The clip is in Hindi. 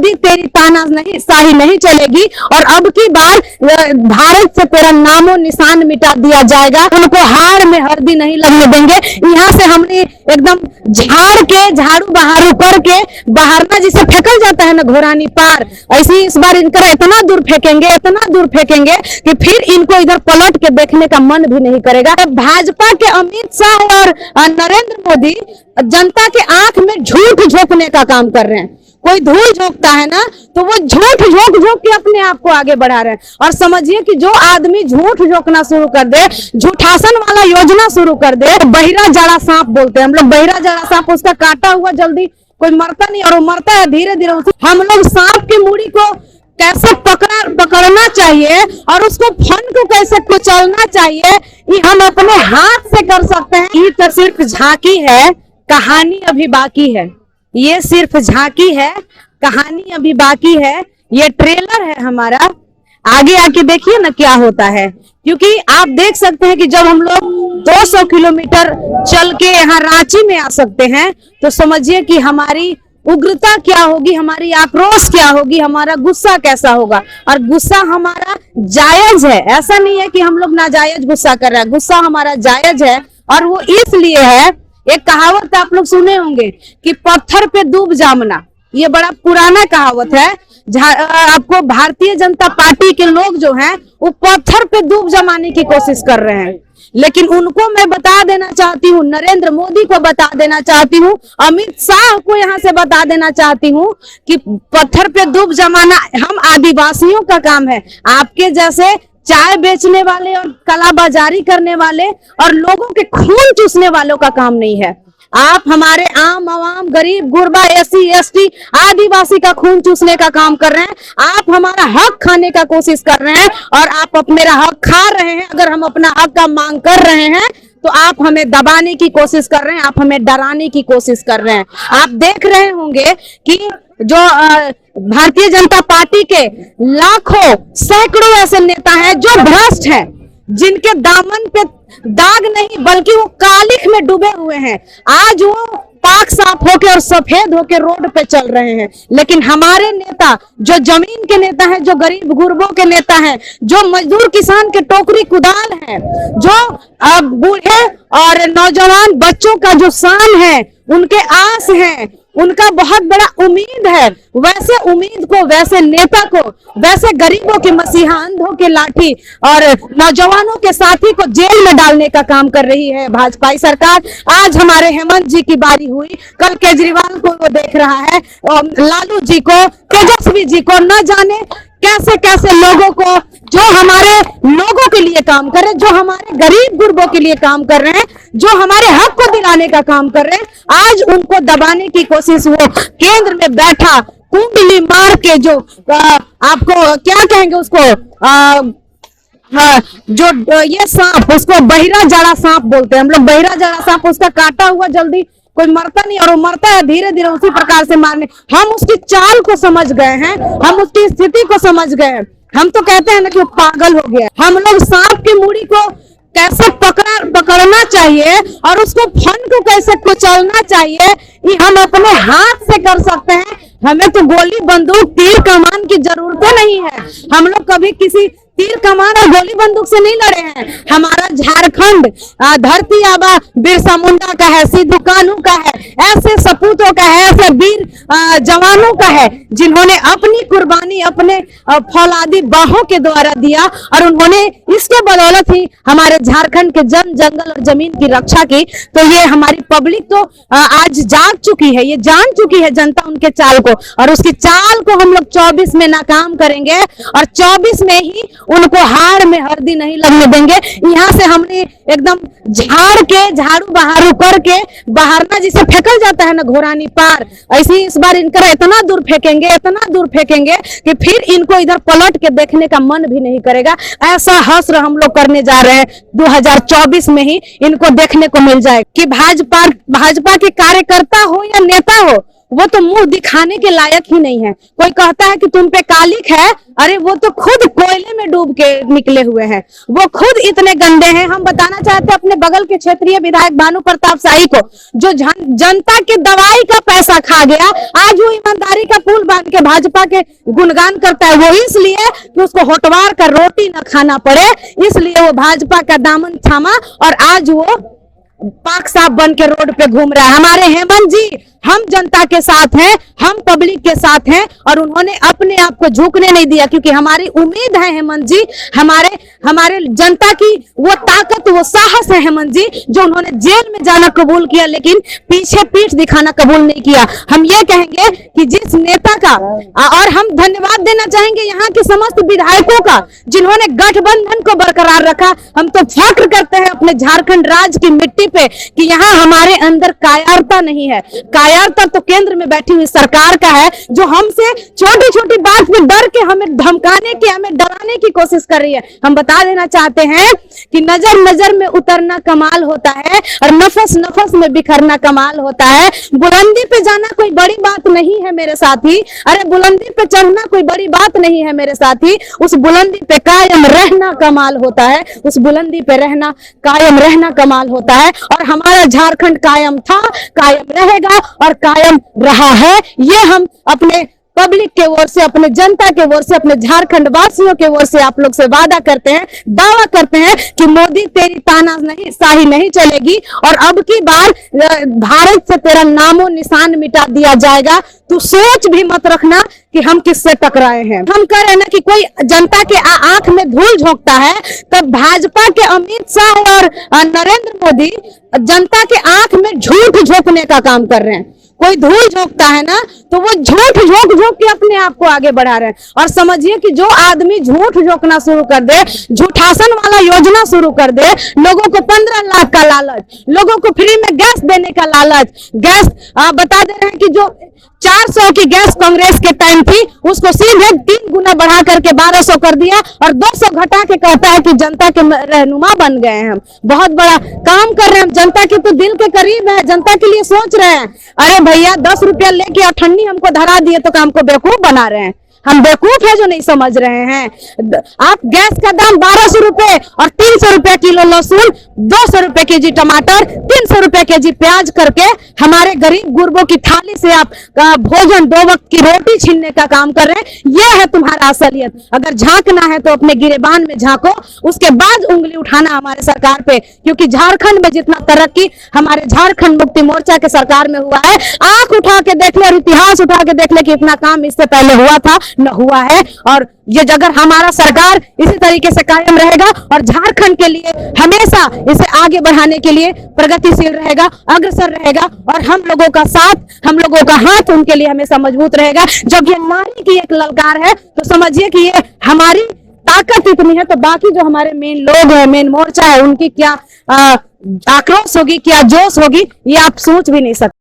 मोदी तेरी तानाशाही नहीं चलेगी और अब की बार भारत से तेरा नामो निशान मिटा दिया जाएगा। उनको हार में हरदी नहीं लगने देंगे। यहाँ से हमने एकदम झाड़ के झाड़ू बहारू करके बहारना जिसे फेंकल जाता है ना घोरानी पार, ऐसे ही इस बार इनका इतना दूर फेंकेंगे कि फिर इनको इधर पलट के देखने का मन भी नहीं करेगा। भाजपा के अमित शाह और नरेंद्र मोदी जनता के आंख में झूठ झोंकने का काम कर रहे हैं। कोई धूल झोंकता है ना तो वो झूठ झोंक के अपने आप को आगे बढ़ा रहे हैं। और समझिए कि जो आदमी झूठ झोंकना शुरू कर दे, झूठासन वाला योजना शुरू कर दे, बहिरा जड़ा सांप बोलते हैं हम लोग। बहिरा जड़ा सांप, उसका काटा हुआ जल्दी कोई मरता नहीं और वो मरता है धीरे धीरे। हम लोग सांप की मूड़ी को कैसे पकड़ना चाहिए और उसको फन को कैसे कुचलना चाहिए, ये हम अपने हाथ से कर सकते हैं। ये तो सिर्फ झांकी है, कहानी अभी बाकी है। ये सिर्फ झांकी है, कहानी अभी बाकी है। ये ट्रेलर है हमारा, आगे आके देखिए ना क्या होता है। क्योंकि आप देख सकते हैं कि जब हम लोग 200 किलोमीटर चल के यहाँ रांची में आ सकते हैं तो समझिए कि हमारी उग्रता क्या होगी, हमारी आक्रोश क्या होगी, हमारा गुस्सा कैसा होगा। और गुस्सा हमारा जायज है, ऐसा नहीं है कि हम लोग नाजायज गुस्सा कर रहे हैं। गुस्सा हमारा जायज है और वो इसलिए है, एक कहावत आप लोग सुने होंगे कि पत्थर पे दूब जामना, ये बड़ा पुराना कहावत है। आपको भारतीय जनता पार्टी के लोग जो हैं वो पत्थर पे दूब जमाने की कोशिश कर रहे हैं, लेकिन उनको मैं बता देना चाहती हूँ, नरेंद्र मोदी को बता देना चाहती हूँ, अमित शाह को यहाँ से बता देना चाहती हूँ कि पत्थर पे दूब जमाना हम आदिवासियों का काम है। आपके जैसे चाय बेचने वाले और कलाबाजारी करने वाले और लोगों के खून चूसने वालों का काम नहीं है। आप हमारे आम आवाम, गरीब गुरबा, एससी एसटी, आदिवासी का खून चूसने का काम कर रहे हैं। आप हमारा हक खाने का कोशिश कर रहे हैं और आप मेरा हक खा रहे हैं। अगर हम अपना हक का मांग कर रहे हैं तो आप हमें दबाने की कोशिश कर रहे हैं, आप हमें डराने की कोशिश कर रहे हैं। आप देख रहे होंगे कि जो भारतीय जनता पार्टी के लाखों सैकड़ों ऐसे नेता हैं जो भ्रष्ट हैं, जिनके दामन पे दाग नहीं बल्कि वो कालिख में डूबे हुए हैं। आज वो पाक साफ होके और सफेद होके रोड पे चल रहे हैं। लेकिन हमारे नेता जो जमीन के नेता हैं, जो गरीब गुरबों के नेता हैं, जो मजदूर किसान के टोकरी कुदाल हैं, जो बूढ़े और नौजवान बच्चों का जो शान है, उनके आस हैं, उनका बहुत बड़ा उम्मीद है, वैसे उम्मीद को, वैसे नेता को, वैसे गरीबों के मसीहा, अंधों के लाठी और नौजवानों के साथी को जेल में डालने का काम कर रही है भाजपा सरकार। आज हमारे हेमंत जी की बारी हुई, कल केजरीवाल को वो देख रहा है, और लालू जी को, तेजस्वी जी को, न जाने कैसे कैसे लोगों को, जो हमारे लोगों के लिए काम कर रहे हैं, जो हमारे गरीब गुरबों के लिए काम कर रहे हैं, जो हमारे हक को दिलाने का काम कर रहे हैं, आज उनको दबाने की कोशिश वो केंद्र में बैठा कुंडली मार के, जो आपको क्या कहेंगे उसको, जो ये सांप, उसको बहिरा जड़ा सांप बोलते हैं हम लोग। बहिरा जड़ा सांप, उसका काटा हुआ जल्दी कोई मरता नहीं और वो मरता है धीरे धीरे, उसी प्रकार से मारने। हम उसकी चाल को समझ गए हैं, हम उसकी स्थिति को समझ गए हैं। हम तो कहते हैं ना कि वो पागल हो गया। हम लोग सांप की मूड़ी को कैसे पकड़ना चाहिए और उसको फन को कैसे कुचलना चाहिए, ये हम अपने हाथ से कर सकते हैं। हमें तो गोली बंदूक तीर कमान की जरूरत नहीं है। हम लोग कभी किसी तीर कमान और गोली बंदूक से नहीं लड़े हैं। हमारा झारखंड धरती आबा बिरसा मुंडा का है, सिद्धू कान्हू का है, ऐसे सपूतों का है, ऐसे वीर जवानों का है जिन्होंने अपनी कुर्बानी अपने फौलादी बाहों के द्वारा दिया और उन्होंने इसके बदौलत ही हमारे झारखंड के जंगल और जमीन की रक्षा की। तो ये हमारी पब्लिक तो आज जाग चुकी है, ये जान चुकी है जनता उनके चाल को, और उसकी चाल को हम लोग 24 में नाकाम करेंगे और 24 में ही उनको हार में हरदी नहीं लगने देंगे। यहाँ से हमने एकदम झाड़ के झाड़ू बहारू करके बहारना जिसे फेंकल जाता है ना घोरानी पार, ऐसे ही इस बार इनका इतना दूर फेंकेंगे कि फिर इनको इधर पलट के देखने का मन भी नहीं करेगा। ऐसा हश्र हम लोग करने जा रहे हैं 2024 में ही इनको देखने को मिल जाए कि भाजपा के कार्यकर्ता हो या नेता हो, वो तो मुंह दिखाने के लायक ही नहीं है। कोई कहता है कि तुम पे कालिक है, अरे वो तो खुद कोयले में डूब के निकले हुए हैं, वो खुद इतने गंदे हैं। हम बताना चाहते हैं अपने बगल के क्षेत्रीय विधायक भानु प्रताप शाही को, जो जनता के दवाई का पैसा खा गया, आज वो ईमानदारी का पुल बांध के भाजपा के गुणगान करता है। वो इसलिए कि उसको होटवार का रोटी न खाना पड़े, इसलिए वो भाजपा का दामन थामा और आज वो पाक साफ बन के रोड पे घूम रहा है। हमारे हेमंत जी हम जनता के साथ हैं, हम पब्लिक के साथ हैं और उन्होंने अपने आप को झुकने नहीं दिया, क्योंकि हमारी उम्मीद है हेमंत जी, हमारे जनता की वो ताकत, वो साहस है हेमंत जी, जो उन्होंने जेल में जाना कबूल किया लेकिन पीछे पीठ दिखाना कबूल नहीं किया। हम ये कहेंगे कि जिस नेता का, और हम धन्यवाद देना चाहेंगे यहाँ के समस्त विधायकों का जिन्होंने गठबंधन को बरकरार रखा। हम तो फख्र करते हैं अपने झारखंड राज्य की मिट्टी पे कि यहाँ हमारे अंदर कायरता नहीं है। कायरता तो केंद्र में बैठी हुई सरकार का है, जो हमसे छोटी छोटी बात में डर के हमें धमकाने की, हमें डराने की कोशिश कर रही है। हम बता देना चाहते हैं कि नजर नजर में उतरना कमाल होता है और नफस नफस में बिखरना कमाल होता है। बुलंदी पे जाना कोई बड़ी बात नहीं है मेरे साथी, अरे बुलंदी पे चढ़ना कोई बड़ी बात नहीं है मेरे साथी, उस बुलंदी पे कायम रहना कमाल होता है, उस बुलंदी पे रहना, कायम रहना कमाल होता है। और हमारा झारखंड कायम था, कायम रहेगा और कायम रहा है। ये हम अपने पब्लिक के ओर से, अपने जनता के ओर से, अपने झारखंड वासियों के ओर से आप लोग से वादा करते हैं, दावा करते हैं कि मोदी तेरी तानाशाही नहीं चलेगी और अब की बार भारत से तेरा नामो निशान मिटा दिया जाएगा। तू सोच भी मत रखना कि हम किससे टकराए हैं। हम कह रहे हैं ना कि कोई जनता के आंख में धूल झोंकता है, तब भाजपा के अमित शाह और नरेंद्र मोदी जनता के आंख में झूठ झोंकने का काम कर रहे हैं। कोई धूल झोंकता है ना तो वो झूठ झोंक झोंक के अपने आप को आगे बढ़ा रहे हैं। और समझिए कि जो आदमी झूठ झोंकना शुरू कर दे, झूठासन वाला योजना शुरू कर दे, लोगों को 15 लाख का लालच, लोगों को फ्री में गैस देने का लालच, गैस बता दे रहे हैं कि जो 400 की गैस कांग्रेस के टाइम थी उसको सीधे 3 गुना बढ़ा करके 1200 कर दिया और 200 घटा के कहता है कि जनता के रहनुमा बन गए हैं। हम बहुत बड़ा काम कर रहे हैं, जनता के तो दिल के करीब है, जनता के लिए सोच रहे हैं। अरे भैया 10 रुपया लेके और ठंडी हमको धरा दिए तो हमको बेवकूफ बना रहे हैं। हम बेवकूफ है जो नहीं समझ रहे हैं। आप गैस का दाम 1200 रुपए और 300 रुपए किलो लहसुन, 200 रुपए केजी टमाटर, 300 रुपए केजी प्याज करके हमारे गरीब गुरबों की थाली से आप भोजन 2 वक्त की रोटी छीनने का काम कर रहे हैं। यह है तुम्हारा असलियत। अगर झांकना है तो अपने गिरेबान में झांको, उसके बाद उंगली उठाना हमारे सरकार पे, क्योंकि झारखंड में जितना तरक्की हमारे झारखंड मुक्ति मोर्चा के सरकार में हुआ है, आंख उठा के देख ले और इतिहास उठा के देख ले कि इतना काम इससे पहले हुआ था न हुआ है। और ये अगर हमारा सरकार इसी तरीके से कायम रहेगा और झारखंड के लिए हमेशा इसे आगे बढ़ाने के लिए प्रगतिशील रहेगा, अग्रसर रहेगा और हम लोगों का साथ, हम लोगों का हाथ उनके लिए हमेशा मजबूत रहेगा। जब ये नारी की एक ललकार है तो समझिए कि ये हमारी ताकत इतनी है, तो बाकी जो हमारे मेन लोग हैं, मेन मोर्चा है, उनकी क्या आक्रोश होगी, क्या जोश होगी, ये आप सोच भी नहीं सकते।